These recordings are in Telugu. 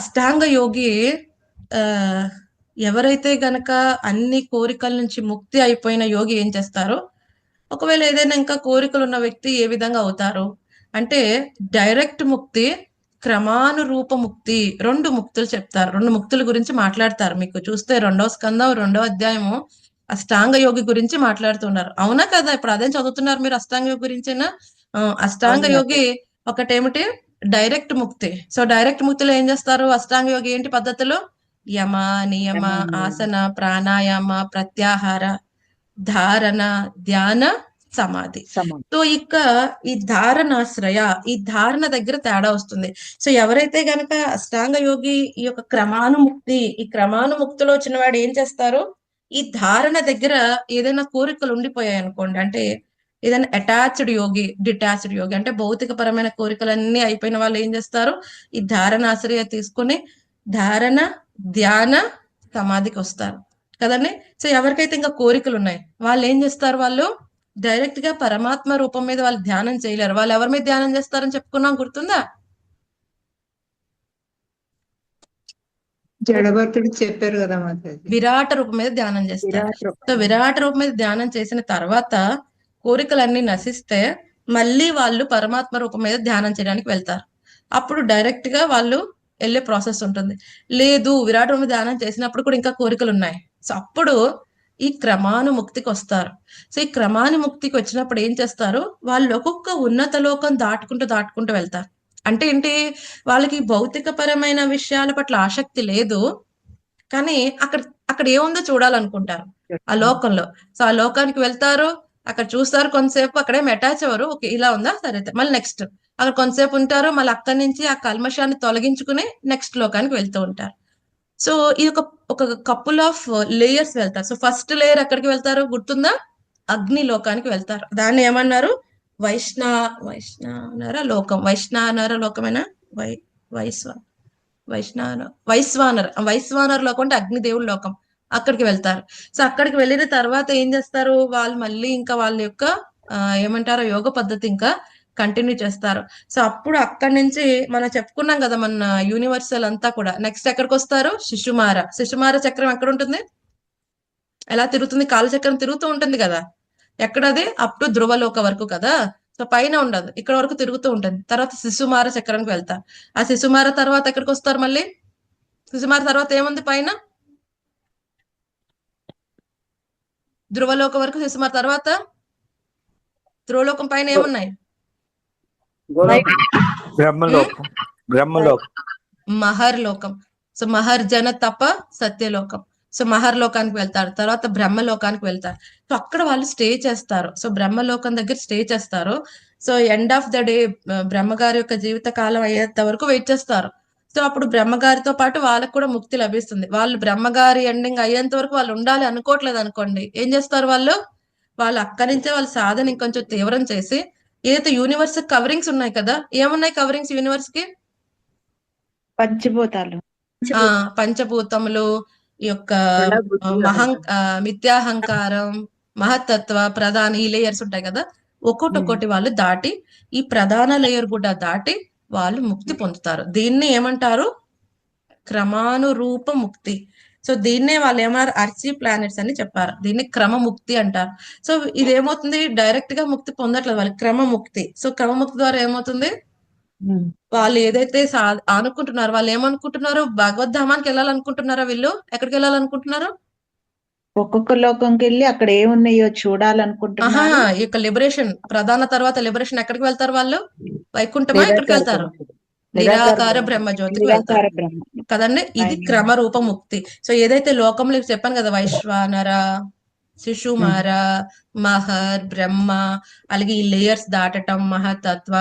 అష్టాంగ యోగి ఆ ఎవరైతే గనక అన్ని కోరికల నుంచి ముక్తి అయిపోయిన యోగి ఏం చేస్తారో, ఒకవేళ ఏదైనా ఇంకా కోరికలు ఉన్న వ్యక్తి ఏ విధంగా అవుతారు అంటే, డైరెక్ట్ ముక్తి, క్రమానురూప ముక్తి, రెండు ముక్తులు చెప్తారు. రెండు ముక్తుల గురించి మాట్లాడతారు. మీకు చూస్తే 2వ స్కందం 2వ అధ్యాయము అష్టాంగ యోగి గురించి మాట్లాడుతున్నారు. అవునా కదా? ఇప్పుడు అదేం చదువుతున్నారు మీరు అష్టాంగ యోగి గురించేనా? అష్టాంగ అవును యోగి ఒకటేమిటి, డైరెక్ట్ ముక్తి. సో డైరెక్ట్ ముక్తిలో ఏం చేస్తారు అష్టాంగ యోగి? ఏంటి పద్ధతులు? యమ, నియమ, ఆసన, ప్రాణాయామ, ప్రత్యాహార, ధారణ, ధ్యాన, సమాధి. సమం సో ఇక ఈ ధారణాశ్రయ, ఈ ధారణ దగ్గర తేడా వస్తుంది. సో ఎవరైతే గనక అష్టాంగ యోగి ఈ యొక్క క్రమానుముక్తి, ఈ క్రమానుముక్తిలో వచ్చిన వాడు ఏం చేస్తారు, ఈ ధారణ దగ్గర ఏదైనా కోరికలు ఉండిపోయాయి అనుకోండి, అంటే ఏదైనా అటాచ్డ్ యోగి, డిటాచ్డ్ యోగి అంటే భౌతిక పరమైన కోరికలన్నీ అయిపోయిన వాళ్ళు ఏం చేస్తారు, ఈ ధారణాశ్రయ తీసుకుని ధారణ, ధ్యాన, సమాధికి వస్తారు కదండి. సో ఎవరికైతే ఇంకా కోరికలు ఉన్నాయి వాళ్ళు ఏం చేస్తారు, వాళ్ళు డైరెక్ట్ గా పరమాత్మ రూపం మీద వాళ్ళు ధ్యానం చేయలేరు. వాళ్ళు ఎవరి మీద ధ్యానం చేస్తారని చెప్పుకున్నాం, గుర్తుందా? జడభర్తుడు చెప్పారు కదా మాతాజీ, విరాట రూపం మీద ధ్యానం చేస్తారు. విరాట్ రూపం. సో విరాట రూపం మీద ధ్యానం చేసిన తర్వాత కోరికలన్నీ నశిస్తే మళ్ళీ వాళ్ళు పరమాత్మ రూపం మీద ధ్యానం చేయడానికి వెళ్తారు. అప్పుడు డైరెక్ట్ గా వాళ్ళు వెళ్ళే ప్రాసెస్ ఉంటుంది. లేదు, విరాట రూపం మీద ధ్యానం చేసినప్పుడు కూడా ఇంకా కోరికలు ఉన్నాయి, సో అప్పుడు ఈ క్రమానుముక్తికి వస్తారు. సో ఈ క్రమానుముక్తికి వచ్చినప్పుడు ఏం చేస్తారు, వాళ్ళు ఒక్కొక్క ఉన్నత లోకం దాటుకుంటూ వెళ్తారు. అంటే ఏంటి, వాళ్ళకి భౌతిక పరమైన విషయాల పట్ల ఆసక్తి లేదు, కానీ అక్కడ అక్కడ ఏముందో చూడాలనుకుంటారు ఆ లోకంలో. సో ఆ లోకానికి వెళ్తారు, అక్కడ చూస్తారు కొంతసేపు, అక్కడేం అటాచ్ అవ్వరు. ఓకే ఇలా ఉందా, సరే మళ్ళీ నెక్స్ట్ అక్కడ కొంతసేపు ఉంటారు, మళ్ళీ అక్కడి నుంచి ఆ కల్మషాన్ని తొలగించుకుని నెక్స్ట్ లోకానికి వెళ్తూ ఉంటారు. సో ఇది ఒక కపుల్ ఆఫ్ లేయర్స్ వెళ్తారు. సో ఫస్ట్ లేయర్ ఎక్కడికి వెళ్తారు గుర్తుందా, అగ్ని లోకానికి వెళ్తారు. దాన్ని ఏమన్నారు, వైష్ణానర లోకం, వైష్ణానర లోకమేనా, వైశ్వానర లోకం అంటే అగ్నిదేవుడి లోకం, అక్కడికి వెళ్తారు. సో అక్కడికి వెళ్ళిన తర్వాత ఏం చేస్తారు, వాళ్ళు మళ్ళీ ఇంకా వాళ్ళ యొక్క ఏమంటారో యోగ పద్ధతి ఇంకా కంటిన్యూ చేస్తారు. సో అప్పుడు అక్కడి నుంచి మనం చెప్పుకున్నాం కదా, మన యూనివర్సల్ అంతా కూడా నెక్స్ట్ ఎక్కడికి వస్తారు, శిశుమార చక్రం ఎక్కడ ఉంటుంది, ఎలా తిరుగుతుంది, కాలచక్రం తిరుగుతూ ఉంటుంది కదా, ఎక్కడది అప్ టు ధ్రువలోక వరకు కదా. సో పైన ఉండదు, ఇక్కడ వరకు తిరుగుతూ ఉంటుంది. తర్వాత శిశుమార చక్రానికి వెళ్తారు. ఆ శిశుమార తర్వాత ఎక్కడికి వస్తారు, మళ్ళీ శిశుమార తర్వాత ఏముంది పైన, ధ్రువలోకం వరకు శిశుమార తర్వాత ధ్రువలోకం పైన ఏమున్నాయి, మహర్ లోకం. సో మహర్ జన తప సత్యలోకం. సో మహర్ లోకానికి వెళ్తారు, తర్వాత బ్రహ్మలోకానికి వెళ్తారు. సో అక్కడ వాళ్ళు స్టే చేస్తారు. సో బ్రహ్మలోకం దగ్గర స్టే చేస్తారు. So end of the day బ్రహ్మగారి యొక్క జీవిత కాలం అయ్యేంత వరకు వెయిట్ చేస్తారు. సో అప్పుడు బ్రహ్మగారితో పాటు వాళ్ళకు కూడా ముక్తి లభిస్తుంది. వాళ్ళు బ్రహ్మగారి ఎండింగ్ అయ్యేంత వరకు వాళ్ళు ఉండాలి అనుకోవట్లేదు అనుకోండి, ఏం చేస్తారు వాళ్ళు అక్కడి నుంచే వాళ్ళ సాధన ఇంకొంచెం తీవ్రం చేసి, ఏదైతే యూనివర్స్ కవరింగ్స్ ఉన్నాయి కదా, ఏమున్నాయి కవరింగ్స్ యూనివర్స్ కి, పంచభూతాలు, పంచభూతములు, ఈ యొక్క మిథ్యాహంకారం, మహత్తత్వ, ప్రధాన, ఈ లేయర్స్ ఉంటాయి కదా, ఒక్కొక్కటి వాళ్ళు దాటి ఈ ప్రధాన లేయర్ కూడా దాటి వాళ్ళు ముక్తి పొందుతారు. దీన్ని ఏమంటారు, క్రమానురూప ముక్తి. సో దీన్నే వాళ్ళు ఏమన్నారు, అర్చీ ప్లానెట్స్ అని చెప్పారు. దీన్ని క్రమముక్తి అంటారు. సో ఇదేమవుతుంది, డైరెక్ట్ గా ముక్తి పొందట్లేదు వాళ్ళు, క్రమముక్తి. సో క్రమముక్తి ద్వారా ఏమవుతుంది, వాళ్ళు ఏదైతే అనుకుంటున్నారు, వాళ్ళు ఏమనుకుంటున్నారు, భగవద్ధామానికి వెళ్ళాలనుకుంటున్నారా, వీళ్ళు ఎక్కడికి వెళ్ళాలనుకుంటున్నారు, ఒక్కొక్క లోకంకి వెళ్ళి అక్కడ ఏమున్నాయో చూడాలనుకుంటున్నారు. ఈ యొక్క లిబరేషన్, ప్రధాన తర్వాత లిబరేషన్ ఎక్కడికి వెళ్తారు వాళ్ళు, వైకుంఠమా ఎక్కడికి వెళ్తారు, నిరాకార బ్రహ్మజ్యోతికి వెళ్తారు కదండి. ఇది క్రమరూప ముక్తి. సో ఏదైతే లోకంలో చెప్పాను కదా, వైశ్వానర, శిశుమార, మహర్, బ్రహ్మ, అలాగే ఈ లేయర్స్ దాటటం, మహతత్వ,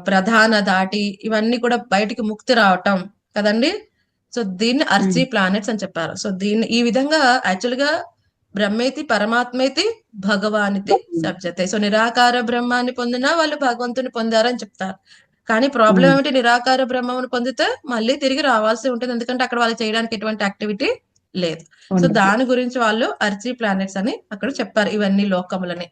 ప్రధాన దాటి ఇవన్నీ కూడా బయటికి ముక్తి రావటం కదండి. సో దీన్ని అర్చీ ప్లానెట్స్ అని చెప్పారు. సో దీన్ని ఈ విధంగా యాక్చువల్ గా బ్రహ్మేతి పరమాత్మేతి భగవానితి సబ్జతే. సో నిరాకార బ్రహ్మాన్ని పొందినా వాళ్ళు భగవంతుని పొందారని చెప్తారు. కానీ ప్రాబ్లం ఏమిటి, నిరాకార బ్రహ్మను పొందితే మళ్ళీ తిరిగి రావాల్సి ఉంటుంది, ఎందుకంటే అక్కడ వాళ్ళు చేయడానికి ఎటువంటి యాక్టివిటీ లేదు. సో దాని గురించి వాళ్ళు అర్చీ ప్లానెట్స్ అని అక్కడ చెప్పారు, ఇవన్నీ లోకములని.